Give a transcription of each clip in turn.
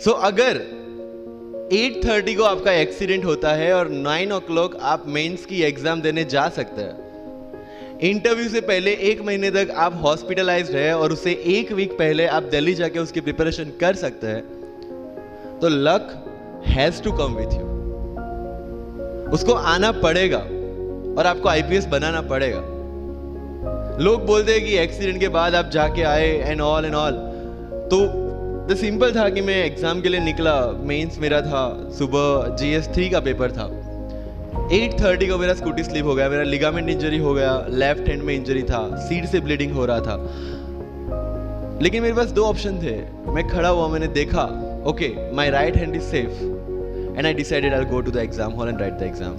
अगर 8:30 को आपका एक्सीडेंट होता है और 9 o'clock आप मेंस की एग्जाम देने जा सकते हैं, इंटरव्यू से पहले 1 महीने तक आप हॉस्पिटलाइज्ड है और उसे 1 वीक पहले आप दिल्ली जाके उसकी प्रिपरेशन कर सकते हैं, तो luck has to come with you. उसको आना पड़ेगा और आपको आईपीएस बनाना पड़ेगा। लोग बोलते हैं कि एक्सीडेंट के बाद आप जाके आए एंड ऑल, तो द सिंपल था कि मैं एग्जाम के लिए निकला, मेंस मेरा था, सुबह GS3 का पेपर था। 8:30 को मेरा स्कूटी स्लिप हो गया, मेरा लिगामेंट इंजरी हो गया, लेफ्ट हैंड में इंजरी था, सीट से ब्लीडिंग हो रहा था। लेकिन मेरे पास 2 ऑप्शन थे। मैं खड़ा हुआ, मैंने देखा, okay my right hand is safe and I decided I will go to the exam hall and write the exam.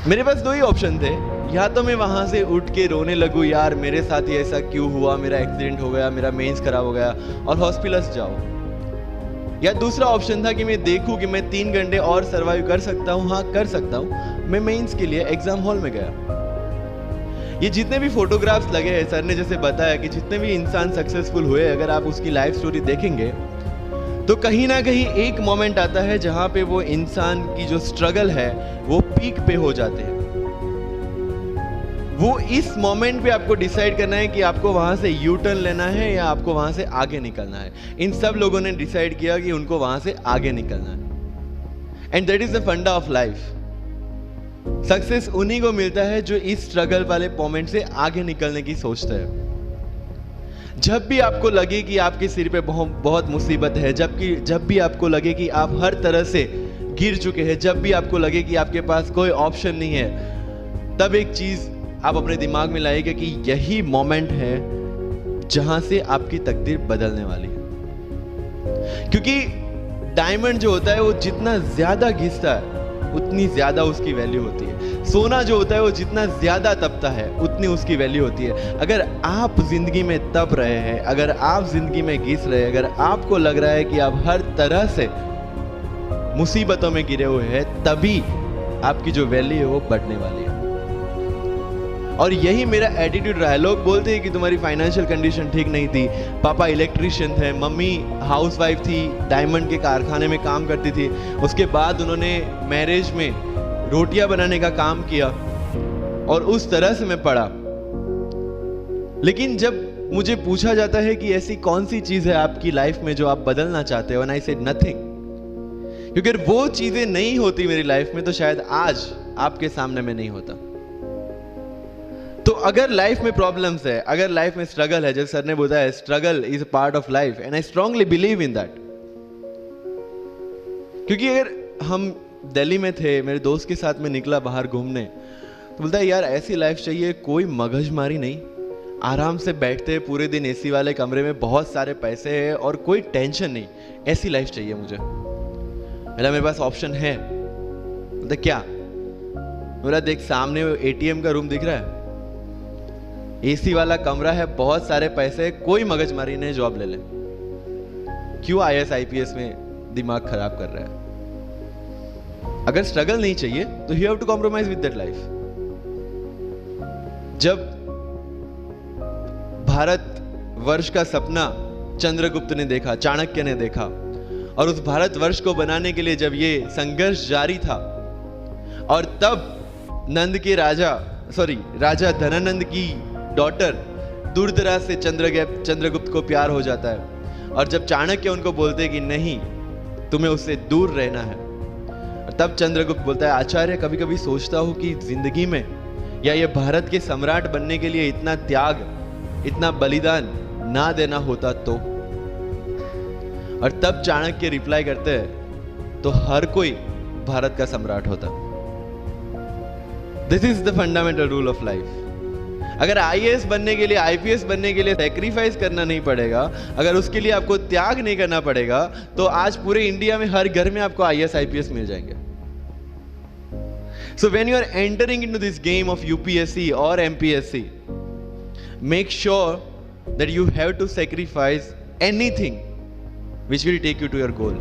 मेरे पास 2 ही ऑप्शन थे, या तो मैं वहां से उठ के रोने लगूं, यार मेरे साथ ही ऐसा क्यों हुआ, मेरा एक्सीडेंट हो गया, मेरा मेंस खराब हो गया और हॉस्पिटल जाओ, या दूसरा ऑप्शन था कि मैं देखूं कि मैं 3 घंटे और सरवाइव कर सकता हूं। हाँ कर सकता हूं। मैं मेंस के लिए एग्जाम हॉल में गया। ये जितने भी फोटोग्राफ्स लगे हैं, सर ने जैसे बताया कि जितने भी इंसान सक्सेसफुल हुए, अगर आप उसकी लाइफ स्टोरी देखेंगे तो कहीं ना कहीं एक मोमेंट आता है जहां पे वो इंसान की जो स्ट्रगल है वो पीक पे हो जाते हैं। वो इस मोमेंट पे आपको डिसाइड करना है कि आपको वहां से यू टर्न लेना है या आपको वहां से आगे निकलना है। इन सब लोगों ने डिसाइड किया कि उनको वहां से आगे निकलना है, एंड दैट इज द फंडा ऑफ लाइफ। सक्सेस उन्हीं को मिलता है जो इस स्ट्रगल वाले मोमेंट से आगे निकलने की सोचते हैं। जब भी आपको लगे कि आपके सिर पे बहुत मुसीबत है, जब भी आपको लगे कि आप हर तरह से गिर चुके हैं, जब भी आपको लगे कि आपके पास कोई ऑप्शन नहीं है, तब एक चीज आप अपने दिमाग में लाइएगा कि यही मोमेंट है जहां से आपकी तकदीर बदलने वाली है। क्योंकि डायमंड जो होता है वो जितना ज्यादा घिसता है उतनी ज्यादा उसकी वैल्यू होती है। सोना जो होता है वो जितना ज्यादा तपता है उतनी उसकी वैल्यू होती है। अगर आप जिंदगी में तप रहे हैं, अगर आप जिंदगी में घिस रहे हैं, अगर आपको लग रहा है कि आप हर तरह से मुसीबतों में गिरे हुए हैं, तभी आपकी जो वैल्यू है वो बढ़ने वाली है। और यही मेरा एटीट्यूड रहा है। लोग बोलते हैं कि तुम्हारी फाइनेंशियल कंडीशन ठीक नहीं थी, पापा इलेक्ट्रिशियन थे, मम्मी हाउसवाइफ थी, डायमंड के कारखाने में काम करती थी, उसके बाद उन्होंने मैरिज में रोटियां बनाने का काम किया और उस तरह से मैं पढ़ा। लेकिन जब मुझे पूछा जाता है कि ऐसी कौन सी चीज है आपकी लाइफ में जो आप बदलना चाहते हो, एंड आई सेड नथिंग, क्योंकि वो चीजें नहीं होती मेरी लाइफ में तो शायद आज आपके सामने में नहीं होता। तो अगर लाइफ में प्रॉब्लम्स है, अगर लाइफ में स्ट्रगल है, जैसे सर ने बताया struggle is a part of life and I strongly believe in that. क्योंकि अगर हम दिल्ली में थे, मेरे दोस्त के साथ में निकला बाहर घूमने, तो बोलता है यार ऐसी लाइफ चाहिए, कोई मगजमारी नहीं, आराम से बैठते हैं पूरे दिन एसी वाले कमरे में, बहुत सारे पैसे हैं और कोई टेंशन नहीं, ऐसी लाइफ चाहिए मुझे। मेरे पास ऑप्शन है। बोलता क्या? बोला देख सामने एटीएम का रूम दिख रहा है, एसी वाला कमरा है, बहुत सारे पैसे, कोई मगजमारी नहीं, जॉब ले ले। क्यों IAS IPS में दिमाग खराब कर रहा है? अगर स्ट्रगल नहीं चाहिए तो you have to compromise with that life. जब भारत वर्ष का सपना चंद्रगुप्त ने देखा, चाणक्य ने देखा, और उस भारत वर्ष को बनाने के लिए जब ये संघर्ष जारी था, और तब राजा धनानंद की डॉटर दूरदराज से चंद्रगुप्त को प्यार हो जाता है, और जब चाणक्य उनको बोलते कि नहीं तुम्हें उससे दूर रहना है, और तब चंद्रगुप्त बोलता है आचार्य कभी कभी सोचता हूं कि जिंदगी में या ये भारत के सम्राट बनने के लिए इतना त्याग, इतना बलिदान ना देना होता तो। और तब चाणक्य रिप्लाई करते हैं तो हर कोई भारत का सम्राट होता। This is the fundamental rule of life. अगर IAS बनने के लिए, IPS बनने के लिए सैक्रिफाइस करना नहीं पड़ेगा, अगर उसके लिए आपको त्याग नहीं करना पड़ेगा, तो आज पूरे इंडिया में हर घर में आपको IAS IPS मिल जाएंगे। So when you are entering into this game of UPSC or MPSC, make sure that you have to sacrifice anything which will take you to your goal.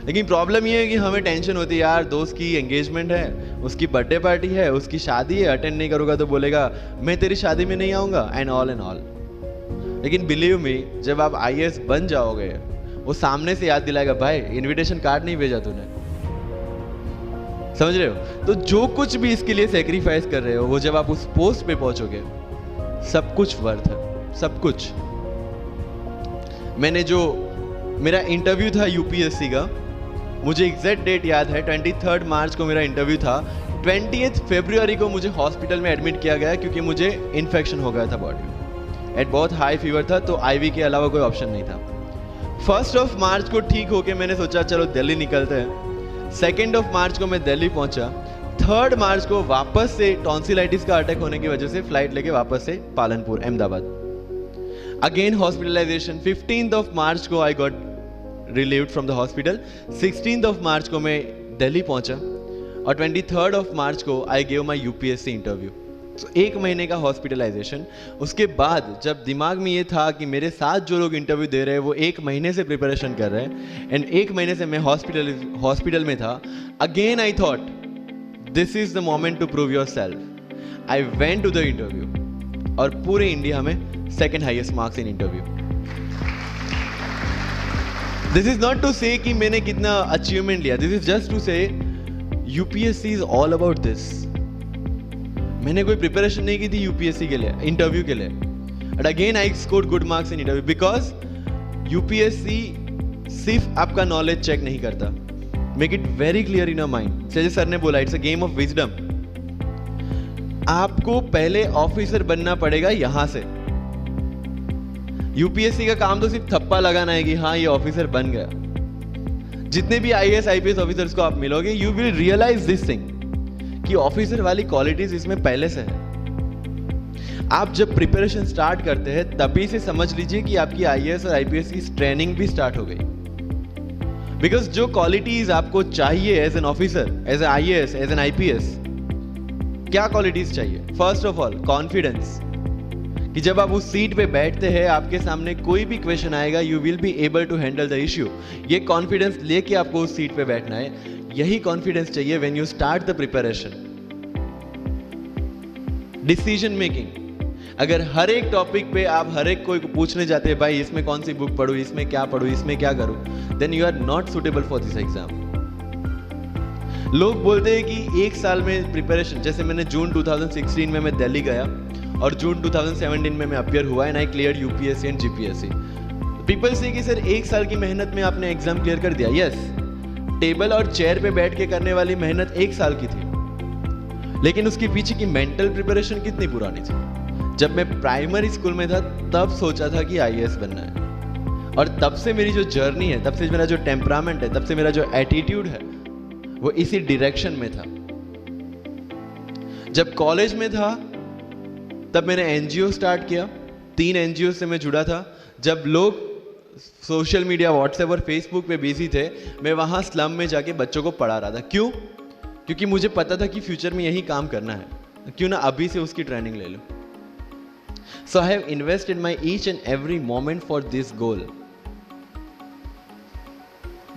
लेकिन प्रॉब्लम ये है कि हमें टेंशन होती है, यार दोस्त की एंगेजमेंट है, उसकी बर्थडे पार्टी है, उसकी शादी है, अटेंड नहीं करूंगा तो बोलेगा मैं तेरी शादी में नहीं आऊंगा, एंड ऑल। लेकिन बिलीव मी, जब आप आईएएस बन जाओगे, वो सामने से याद दिलाएगा, भाई इनविटेशन कार्ड नहीं भेजा तूने। समझ रहे हो? तो जो कुछ भी इसके लिए सेक्रीफाइस कर रहे हो, वो जब आप उस पोस्ट पे पहुंचोगे, सब कुछ वर्थ है, सब कुछ। मैंने जो मेरा इंटरव्यू था यूपीएससी का, मुझे एग्जैक्ट डेट याद है, 23 मार्च को मेरा इंटरव्यू था। 20 फरवरी को मुझे हॉस्पिटल में एडमिट किया गया क्योंकि मुझे इन्फेक्शन हो गया था बॉडी में, एट बहुत हाई फीवर था, तो आईवी के अलावा कोई ऑप्शन नहीं था। 1 मार्च को ठीक होके मैंने सोचा चलो दिल्ली निकलते हैं। 2 मार्च को मैं दिल्ली पहुंचा। 3 मार्च को वापस से टॉन्सिलाइटिस का अटैक होने की वजह से फ्लाइट लेके वापस से पालनपुर, अहमदाबाद, अगेन हॉस्पिटलाइजेशन। 15 मार्च को I got relieved from the hospital. 16 मार्च को मैं दिल्ली पहुंचा और 23 मार्च को I gave my UPSC interview. तो 1 महीने का हॉस्पिटलाइजेशन। उसके बाद जब दिमाग में ये था कि मेरे साथ जो लोग इंटरव्यू दे रहे हैं वो 1 महीने से प्रिपरेशन कर रहे हैं, एंड 1 महीने से मैं हॉस्पिटल में था, again I thought this is the moment to prove yourself. आई वेंट टू द इंटरव्यू और पूरे इंडिया में 2nd highest marks in interview. This is not to say कि मैंने कितना अचीवमेंट लिया, this is just to say UPSC is all about this. मैंने कोई प्रिपरेशन नहीं की थी यूपीएससी के लिए, इंटरव्यू के लिए, but again I scored good marks in interview because UPSC सिर्फ आपका नॉलेज चेक नहीं करता। Make it very clear in your mind. जैसे सर ने बोला, it's a game of wisdom. आपको पहले ऑफिसर बनना पड़ेगा यहां से। यूपीएससी का काम तो सिर्फ थप्पा लगाना है कि हाँ ये ऑफिसर बन गया। जितने भी आईएएस आईपीएस ऑफिसर्स को आप मिलोगे, you will realise this thing कि ऑफिसर वाली क्वालिटीज इसमें पहले से है। आप जब प्रिपरेशन स्टार्ट करते हैं तभी से समझ लीजिए कि आपकी आईएएस और आईपीएस की ट्रेनिंग भी स्टार्ट हो गई। बिकॉज जो क्वालिटीज आपको चाहिए as an officer, as an IAS, as an IPS, क्या क्वालिटीज चाहिए? फर्स्ट ऑफ ऑल कॉन्फिडेंस, कि जब आप उस सीट पे बैठते हैं, आपके सामने कोई भी क्वेश्चन आएगा, you will be able to handle the issue. ये कॉन्फिडेंस लेके आपको उस सीट पे बैठना है। यही कॉन्फिडेंस चाहिए when you start the preparation. Decision making, अगर हर एक टॉपिक पे आप हर एक कोई को पूछने जाते हैं, भाई इसमें कौन सी बुक पढूं, इसमें क्या पढूं, इसमें क्या करूं, then you are not suitable for this exam. लोग बोलते हैं कि 1 साल में प्रिपरेशन, जैसे मैंने जून 2016 में मैं दिल्ली गया और जून 2017 में मैं अपियर हुआ and I clear UPSC and GPSC. People से कि सर 1 साल की मेहनत में आपने एग्जाम क्लियर कर दिया। यस, टेबल और चेयर पे बैठ के करने वाली मेहनत 1 साल की थी, लेकिन उसके पीछे की मेंटल प्रिपरेशन कितनी पुरानी थी। जब मैं प्राइमरी स्कूल में था तब सोचा था कि आईएएस बनना है, और तब से मेरी जो जर्नी है, तब से मेरा जो टेम्परामेंट है, तब से मेरा जो एटीट्यूड है, वो इसी डायरेक्शन में था। जब कॉलेज में था तब मैंने एनजीओ स्टार्ट किया। 3 एनजीओ से मैं जुड़ा था। जब लोग सोशल मीडिया, व्हाट्सएप और फेसबुक पे बिजी थे, मैं वहां स्लम में जाके बच्चों को पढ़ा रहा था। क्यों? क्योंकि मुझे पता था कि फ्यूचर में यही काम करना है, क्यों ना अभी से उसकी ट्रेनिंग ले लूं। So I have invested my each and every moment for this goal.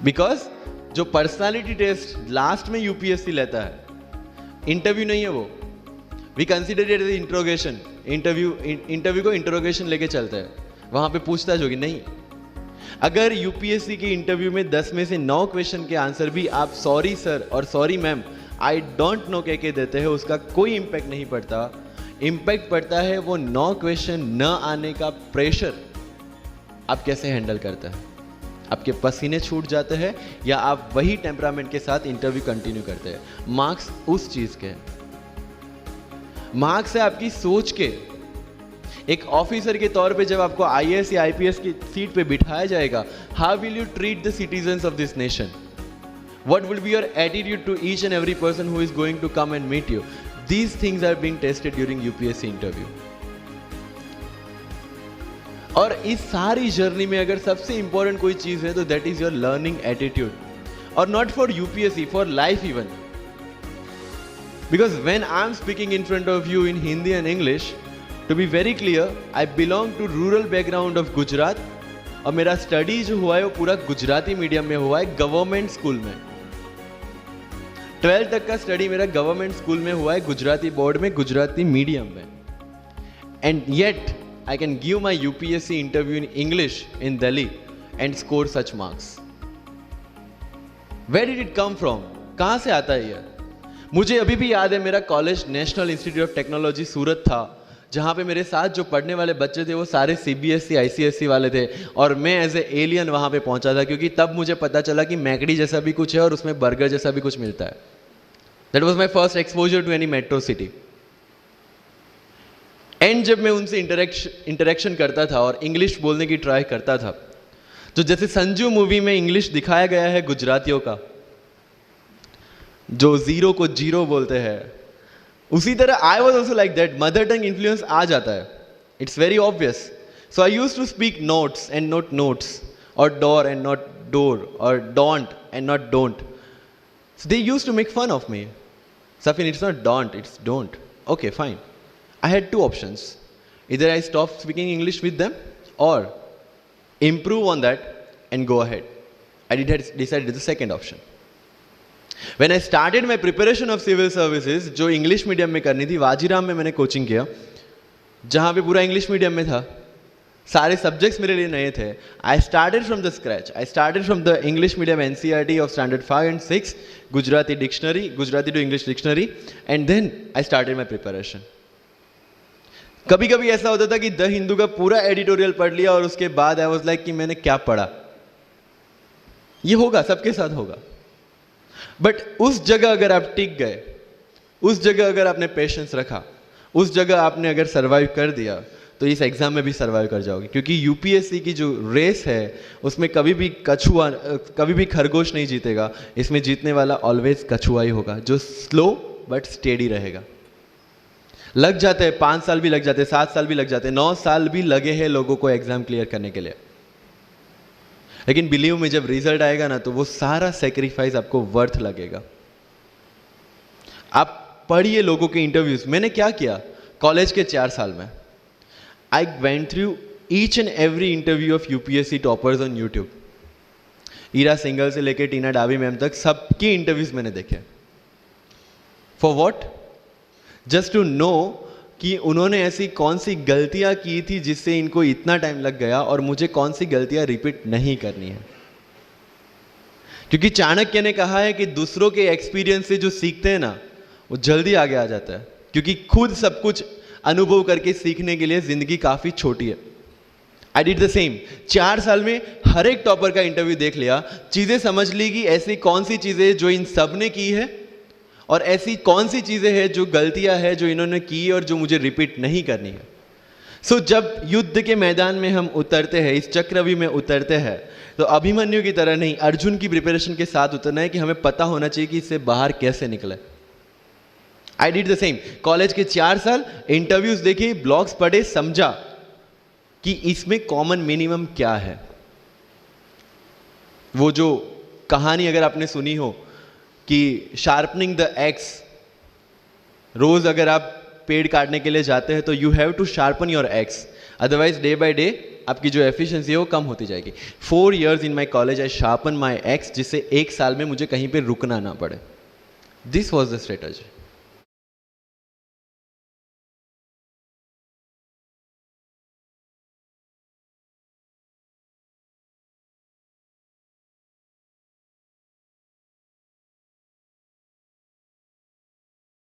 Because जो पर्सनालिटी टेस्ट लास्ट में यूपीएससी लेता है, इंटरव्यू नहीं है वो, we consider it as interrogation. Interview को इंट्रोगेशन लेके चलते हैं, वहां पे पूछताछ होगी नहीं। अगर यूपीएससी के इंटरव्यू में 10 में से 9 क्वेश्चन के आंसर भी आप सॉरी सर और sorry ma'am, I don't know कह के देते हैं, उसका कोई इंपैक्ट नहीं पड़ता। इंपैक्ट पड़ता है वो 9 क्वेश्चन न आने का प्रेशर आप कैसे हैंडल करते हैं। आपके पसीने छूट जाते हैं या आप वही टेम्परामेंट के साथ इंटरव्यू कंटिन्यू करते हैं। मार्क्स उस चीज के, मार्क्स है आपकी सोच के। एक ऑफिसर के तौर पे जब आपको आईएएस या आईपीएस की सीट पे बिठाया जाएगा, how will you treat the citizens of this nation? What will be your attitude to each and every person who is going to come and meet you? These things are being tested during UPSC interview. और इस सारी journey में अगर सबसे important कोई चीज है तो that is your learning attitude, और not for UPSC, for life even. Because when I'm speaking in front of you in Hindi and English, to be very clear, I belong to rural background of Gujarat, और मेरा study जो हुआ है वो पूरा Gujarati medium में हुआ है, गवर्नमेंट स्कूल में. 12th तक का स्टडी मेरा गवर्नमेंट स्कूल में हुआ है, गुजराती बोर्ड में, गुजराती मीडियम में. And yet I can give my UPSC interview in English in Delhi and score such marks? Where did it come from? कहाँ से आता है ये? मुझे अभी भी याद है मेरा college national institute of technology Surat था, जहाँ पे मेरे साथ जो पढ़ने वाले बच्चे थे वो सारे CBSE ICSE वाले थे और मैं एज ए एलियन वहाँ पे पहुँचा था, क्योंकि तब मुझे पता चला कि मैकडी जैसा भी कुछ है और उसमें बर्गर जैसा भी कुछ मिलता है. That was my first exposure to any metro city. And जब मैं उनसे इंटरेक्शन करता था और इंग्लिश बोलने की ट्राई करता था, तो जैसे संजू मूवी में इंग्लिश दिखाया गया है गुजरातियों का, जो जीरो को जीरो बोलते हैं, उसी तरह I was also like that. Mother tongue influence आ जाता है, it's very obvious. So I use to speak notes and not notes, और डोर एंड नॉट डोर, और don't and not don't. So they used to make fun of me. Safin, it's not don't, it's don't. Okay, fine. I had two options. Either I stop speaking English with them or improve on that and go ahead. I decided the second option. When I started my preparation of civil services, जो English medium में करनी थी, वाजीराम में मैंने coaching किया, जहाँ पे पूरा English medium में था, सारे सब्जेक्ट्स मेरे लिए नए थे. I started from the scratch. I started from the English medium NCERT of standard 5 and 6, Gujarati dictionary, Gujarati to English dictionary, and then I started my preparation. कभी कभी ऐसा होता था कि द हिंदू का पूरा एडिटोरियल पढ़ लिया और उसके बाद आई वॉज लाइक कि मैंने क्या पढ़ा. ये होगा, सबके साथ होगा. बट उस जगह अगर आप टिक गए, उस जगह अगर आपने पेशेंस रखा, उस जगह आपने अगर सर्वाइव कर दिया, तो इस एग्जाम में भी सर्वाइव कर जाओगे. क्योंकि यूपीएससी की जो रेस है उसमें कभी भी कछुआ, कभी भी खरगोश नहीं जीतेगा. इसमें जीतने वाला ऑलवेज कछुआ ही होगा, जो स्लो बट स्टेडी रहेगा. लग जाते हैं 5 साल भी लग जाते हैं, 7 साल भी लग जाते हैं, 9 साल भी लगे हैं लोगों को एग्जाम क्लियर करने के लिए. लेकिन बिलीव में जब रिजल्ट आएगा ना, तो वो सारा सेक्रीफाइस आपको वर्थ लगेगा. आप पढ़िए लोगों के इंटरव्यूज. मैंने क्या किया कॉलेज के 4 साल में, I went through each and every interview of UPSC toppers on YouTube. Ira Singhal से लेके टीना डाबी मैम तक सबकी इंटरव्यूज मैंने देखे. For what? Just to know कि उन्होंने ऐसी कौन सी गलतियां की थी जिससे इनको इतना टाइम लग गया, और मुझे कौन सी गलतियां रिपीट नहीं करनी है. क्योंकि चाणक्य ने कहा है कि दूसरों के एक्सपीरियंस से जो सीखते हैं ना, वो जल्दी आगे आ जाता है. क्योंकि खुद सब कुछ अनुभव करके सीखने के लिए जिंदगी काफी छोटी है. I did the same. 4 साल में हर एक टॉपर का इंटरव्यू देख लिया, चीजें समझ ली कि ऐसी कौन सी चीजें जो इन सब ने की है, और ऐसी कौन सी चीजें हैं जो गलतियां हैं जो इन्होंने की और जो मुझे रिपीट नहीं करनी है. सो जब युद्ध के मैदान में हम उतरते हैं, इस चक्रव्यूह में उतरते हैं, तो अभिमन्यु की तरह नहीं, अर्जुन की प्रिपरेशन के साथ उतरना है कि हमें पता होना चाहिए कि इससे बाहर कैसे निकले. I did the same. College के 4 साल इंटरव्यूज देखे, ब्लॉग्स पढ़े, समझा कि इसमें कॉमन मिनिमम क्या है. वो जो कहानी अगर आपने सुनी हो कि शार्पनिंग द एक्स, रोज अगर आप पेड़ काटने के लिए जाते हैं तो you have to sharpen your axe, otherwise day by day आपकी जो एफिशिएंसी है वो कम होती जाएगी. 4 years in my college I sharpen my x, जिससे 1 साल में मुझे कहीं पे रुकना ना पड़े. This was the strategy.